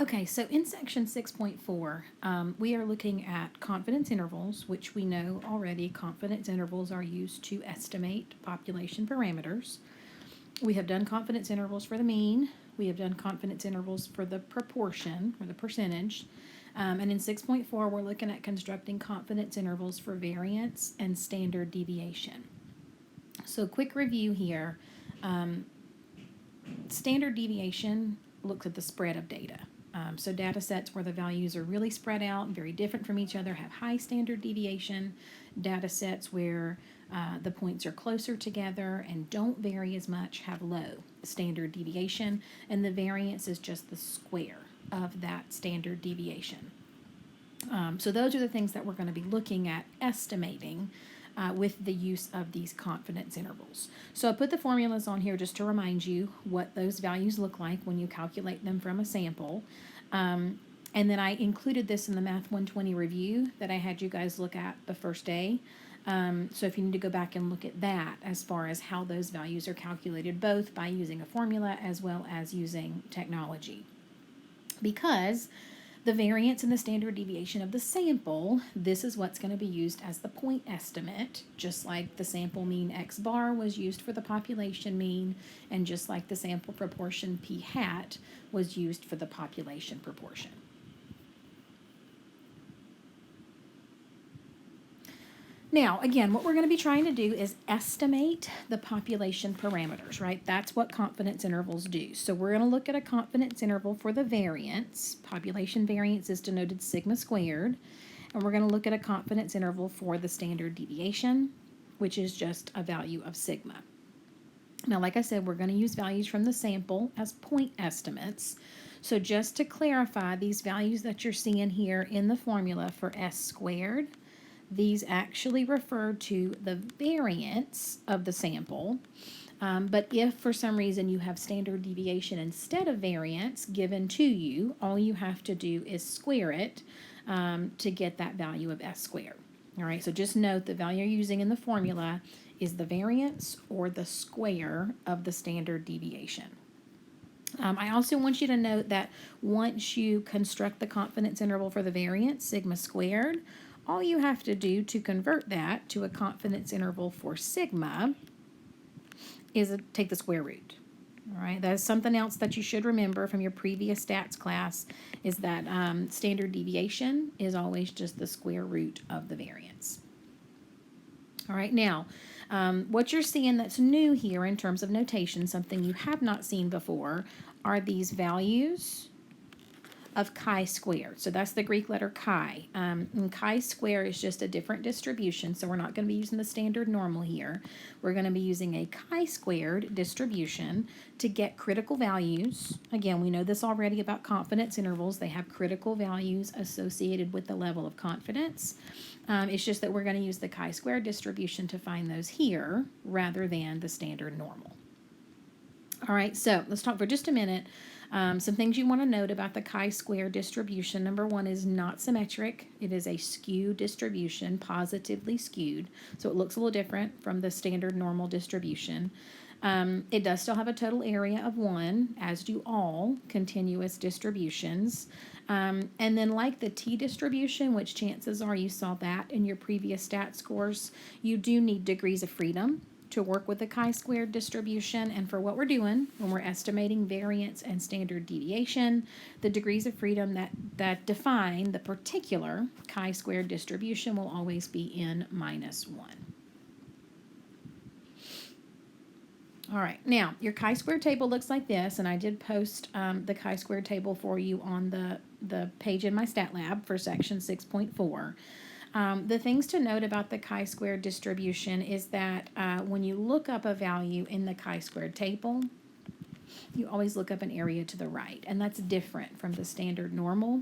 Okay, so in section 6.4, we are looking at confidence intervals, which we know already confidence intervals are used to estimate population parameters. We have done confidence intervals for the mean. We have done confidence intervals for the proportion or the percentage. And in 6.4, we're looking at constructing confidence intervals for variance and standard deviation. So, quick review here. Standard deviation looks at the spread of data. So data sets where the values are really spread out and very different from each other have high standard deviation. Data sets where the points are closer together and don't vary as much have low standard deviation, and the variance is just the square of that standard deviation. So those are the things that we're going to be looking at estimating with the use of these confidence intervals. So I put the formulas on here just to remind you what those values look like when you calculate them from a sample. And then I included this in the Math 120 review that I had you guys look at the first day. So if you need to go back and look at that as far as how those values are calculated, both by using a formula as well as using technology. Because the variance and the standard deviation of the sample, this is what's going to be used as the point estimate, just like the sample mean x bar was used for the population mean, and just like the sample proportion p hat was used for the population proportion. Now, again, what we're going to be trying to do is estimate the population parameters, right? That's what confidence intervals do. So we're going to look at a confidence interval for the variance. Population variance is denoted sigma squared. And we're going to look at a confidence interval for the standard deviation, which is just a value of sigma. Now, like I said, we're going to use values from the sample as point estimates. So just to clarify, these values that you're seeing here in the formula for s squared, these actually refer to the variance of the sample. But if for some reason you have standard deviation instead of variance given to you, all you have to do is square it to get that value of s squared. All right, so just note the value you're using in the formula is the variance or the square of the standard deviation. I also want you to note that once you construct the confidence interval for the variance, sigma squared, all you have to do to convert that to a confidence interval for sigma is take the square root. All right, that is something else that you should remember from your previous stats class is that standard deviation is always just the square root of the variance. All right, now, what you're seeing that's new here in terms of notation, something you have not seen before, are these values of chi-squared. So that's the Greek letter chi. And chi-square is just a different distribution, so we're not going to be using the standard normal here. We're going to be using a chi-squared distribution to get critical values. Again, we know this already about confidence intervals. They have critical values associated with the level of confidence. It's just that we're going to use the chi-squared distribution to find those here rather than the standard normal. All right, so let's talk for just a minute. Some things you want to note about the chi-square distribution. Number one is not symmetric. It is a skewed distribution, positively skewed. So it looks a little different from the standard normal distribution. It does still have a total area of 1, as do all continuous distributions. And then like the t-distribution, which chances are you saw that in your previous stats course, you do need degrees of freedom to work with the chi-squared distribution. And for what we're doing when we're estimating variance and standard deviation, the degrees of freedom that define the particular chi-squared distribution will always be n minus 1. All right, now your chi-square table looks like this, and I did post the chi-square table for you on the page in my stat lab for section 6.4. The things to note about the chi-squared distribution is that when you look up a value in the chi-squared table, you always look up an area to the right, and that's different from the standard normal,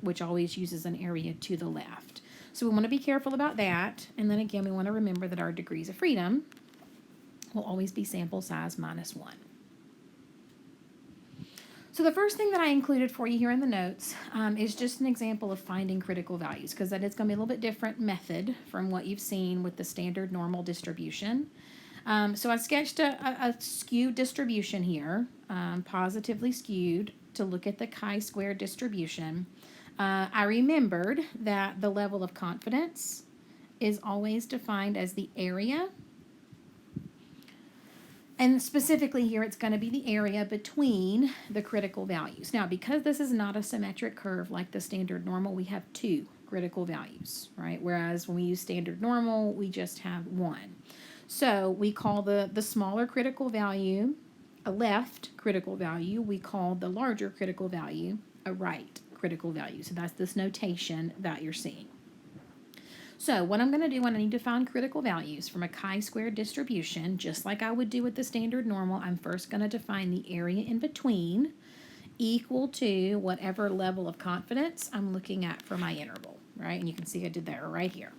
which always uses an area to the left. So we want to be careful about that, and then again, we want to remember that our degrees of freedom will always be sample size minus 1. So the first thing that I included for you here in the notes is just an example of finding critical values, because that is going to be a little bit different method from what you've seen with the standard normal distribution. So I sketched a skewed distribution here, positively skewed. to look at the chi-square distribution, I remembered that the level of confidence is always defined as the area. And specifically here, it's going to be the area between the critical values. Now, because this is not a symmetric curve like the standard normal, we have two critical values, right? Whereas when we use standard normal, we just have one. So we call the smaller critical value a left critical value. We call the larger critical value a right critical value. So that's this notation that you're seeing. So what I'm going to do when I need to find critical values from a chi-square distribution, just like I would do with the standard normal, I'm first going to define the area in between equal to whatever level of confidence I'm looking at for my interval, right? And you can see I did that right here.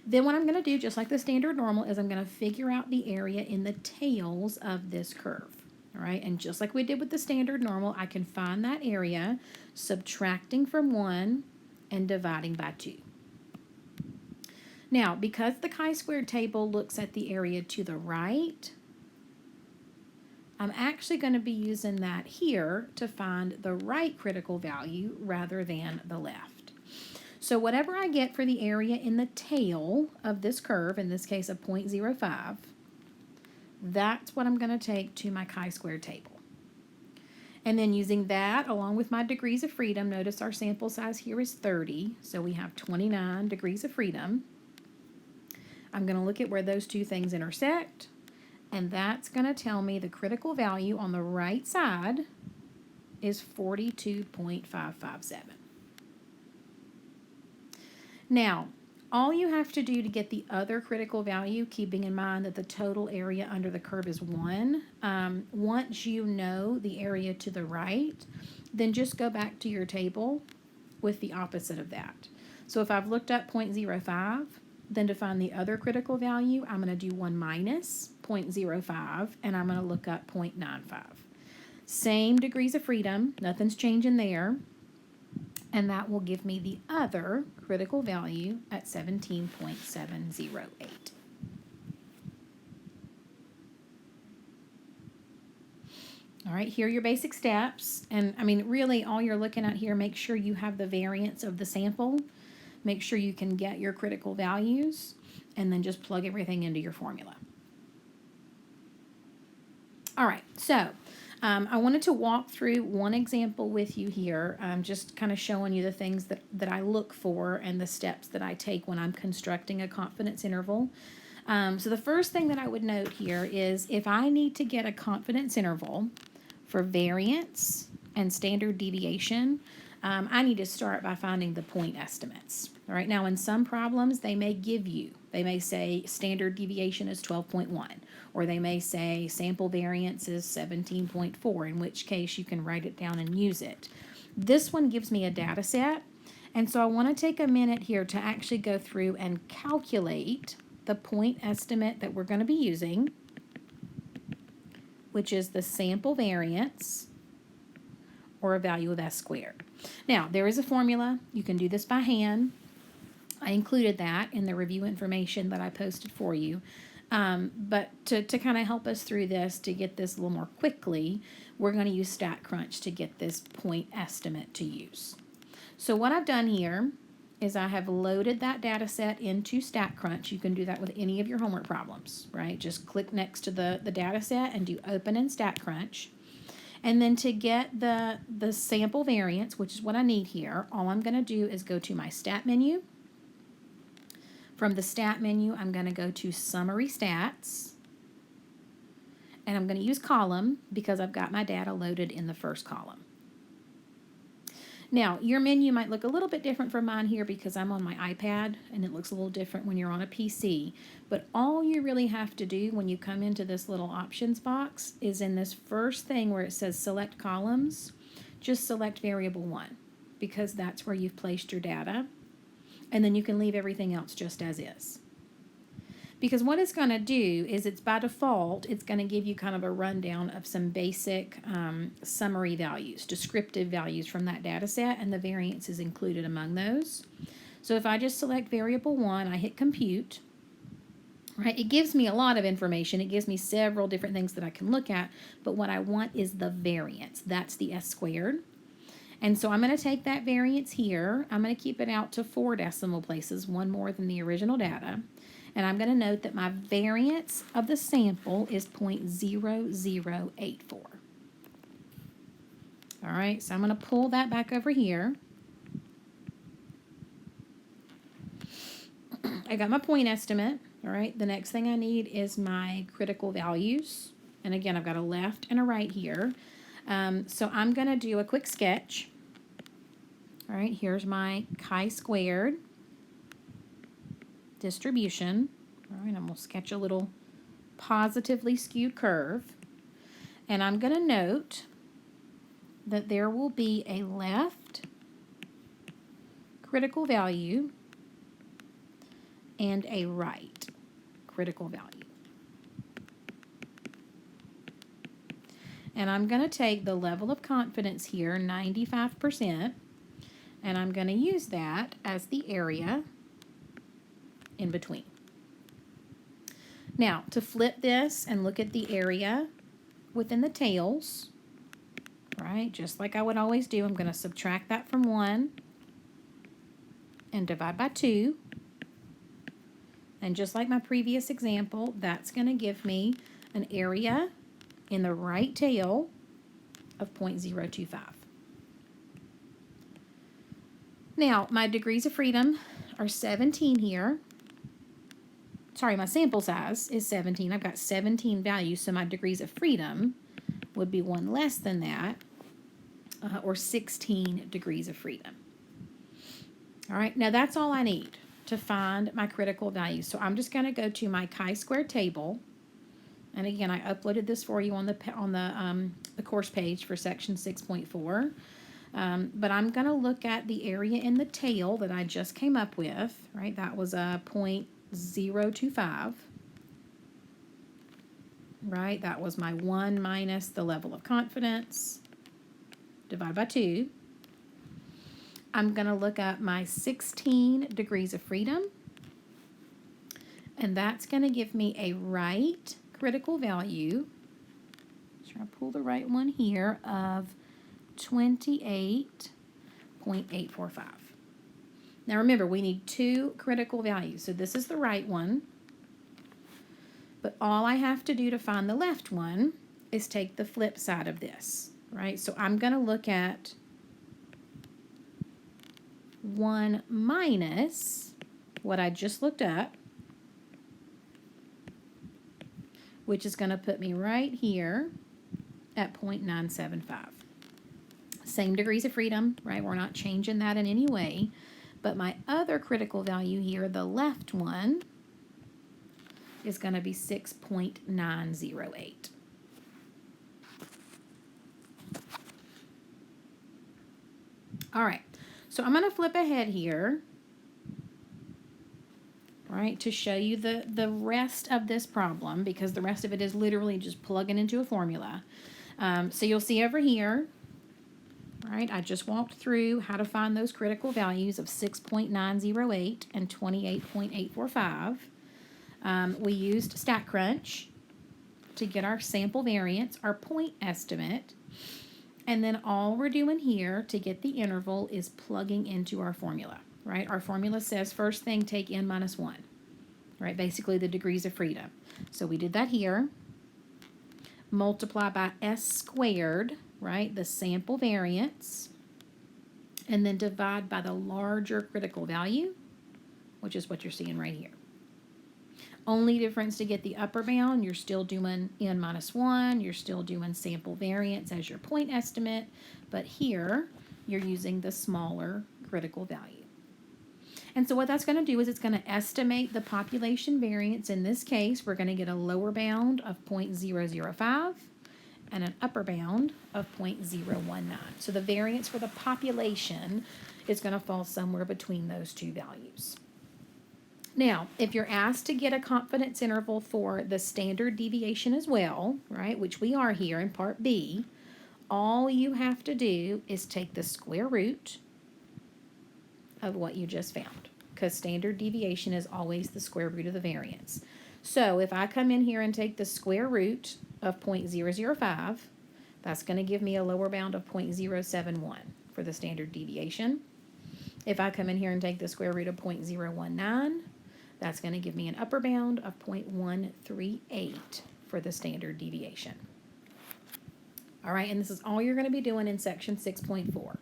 Then what I'm going to do, just like the standard normal, is I'm going to figure out the area in the tails of this curve, all right? And just like we did with the standard normal, I can find that area subtracting from 1 and dividing by 2. Now, because the chi-squared table looks at the area to the right, I'm actually going to be using that here to find the right critical value rather than the left. So whatever I get for the area in the tail of this curve, in this case of 0.05, that's what I'm going to take to my chi-squared table. And then using that along with my degrees of freedom, notice our sample size here is 30, so we have 29 degrees of freedom. I'm going to look at where those two things intersect, and that's going to tell me the critical value on the right side is 42.557. Now, all you have to do to get the other critical value, keeping in mind that the total area under the curve is 1, once you know the area to the right, then just go back to your table with the opposite of that. So if I've looked up 0.05, then to find the other critical value, I'm going to do 1 minus 0.05, and I'm going to look up 0.95. Same degrees of freedom, nothing's changing there, and that will give me the other critical value at 17.708. All right, here are your basic steps, and I mean, really all you're looking at here, make sure you have the variance of the sample. Make sure you can get your critical values, and then just plug everything into your formula. All right, so I wanted to walk through one example with you here, just kind of showing you the things that I look for and the steps that I take when I'm constructing a confidence interval. So the first thing that I would note here is if I need to get a confidence interval for variance and standard deviation, I need to start by finding the point estimates. All right, now in some problems, they may say standard deviation is 12.1, or they may say sample variance is 17.4, in which case you can write it down and use it. This one gives me a data set, and so I want to take a minute here to actually go through and calculate the point estimate that we're going to be using, which is the sample variance, or a value of S squared. Now, there is a formula. You can do this by hand. I included that in the review information that I posted for you. But to kind of help us through this, to get this a little more quickly, we're going to use StatCrunch to get this point estimate to use. So what I've done here is I have loaded that data set into StatCrunch. You can do that with any of your homework problems, right? Just click next to the data set and do open in StatCrunch. And then to get the sample variance, which is what I need here, all I'm going to do is go to my stat menu. From the stat menu, I'm going to go to summary stats. And I'm going to use column because I've got my data loaded in the first column. Now, your menu might look a little bit different from mine here because I'm on my iPad, and it looks a little different when you're on a PC. But all you really have to do when you come into this little options box is in this first thing where it says select columns, just select variable 1 because that's where you've placed your data. And then you can leave everything else just as is. Because what it's going to do is it's by default, it's going to give you kind of a rundown of some basic summary values, descriptive values from that data set, and the variance is included among those. So if I just select variable 1, I hit compute, right? It gives me a lot of information. It gives me several different things that I can look at, but what I want is the variance. That's the S squared. And so I'm going to take that variance here. I'm going to keep it out to 4 decimal places, one more than the original data. And I'm going to note that my variance of the sample is 0.0084. All right, so I'm going to pull that back over here. I got my point estimate. All right, the next thing I need is my critical values. And again, I've got a left and a right here. So I'm going to do a quick sketch. All right, here's my chi-squared distribution. All right, I'm going to sketch a little positively skewed curve. And I'm going to note that there will be a left critical value and a right critical value. And I'm going to take the level of confidence here, 95%, and I'm going to use that as the area in between. Now, to flip this and look at the area within the tails, right, just like I would always do, I'm going to subtract that from 1 and divide by 2. And just like my previous example, that's going to give me an area in the right tail of 0.025. Now, my degrees of freedom are 17 here. Sorry, my sample size is 17. I've got 17 values, so my degrees of freedom would be 1 less than that, or 16 degrees of freedom. All right, now that's all I need to find my critical values. So I'm just going to go to my chi-square table. And again, I uploaded this for you on the course page for section 6.4. But I'm going to look at the area in the tail that I just came up with, right? That was a 0.025, right? That was my 1 minus the level of confidence, divided by 2. I'm going to look at my 16 degrees of freedom, and that's going to give me a right critical value. So I'll pull the right one here of 28.845. Now remember, we need 2 critical values. So this is the right one. But all I have to do to find the left one is take the flip side of this, right? So I'm going to look at 1 minus what I just looked up, which is going to put me right here at 0.975. Same degrees of freedom, right? We're not changing that in any way. But my other critical value here, the left one, is going to be 6.908. All right, so I'm going to flip ahead here, right, to show you the rest of this problem, because the rest of it is literally just plugging into a formula. So you'll see over here, right, I just walked through how to find those critical values of 6.908 and 28.845. We used StatCrunch to get our sample variance, our point estimate, and then all we're doing here to get the interval is plugging into our formula, right? Our formula says first thing, take n minus 1, right? Basically the degrees of freedom. So we did that here. Multiply by s squared, right? The sample variance, and then divide by the larger critical value, which is what you're seeing right here. Only difference to get the upper bound, you're still doing n minus 1, you're still doing sample variance as your point estimate, but here you're using the smaller critical value. And so what that's going to do is it's going to estimate the population variance. In this case, we're going to get a lower bound of 0.005 and an upper bound of 0.019. So the variance for the population is going to fall somewhere between those two values. Now, if you're asked to get a confidence interval for the standard deviation as well, right, which we are here in Part B, all you have to do is take the square root of what you just found, because standard deviation is always the square root of the variance. So if I come in here and take the square root of 0.005, that's going to give me a lower bound of 0.071 for the standard deviation. If I come in here and take the square root of 0.019, that's going to give me an upper bound of 0.138 for the standard deviation. All right, and this is all you're going to be doing in section 6.4.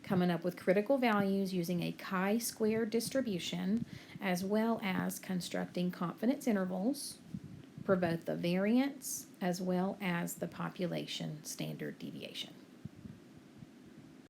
Coming up with critical values using a chi-square distribution, as well as constructing confidence intervals for both the variance as well as the population standard deviation.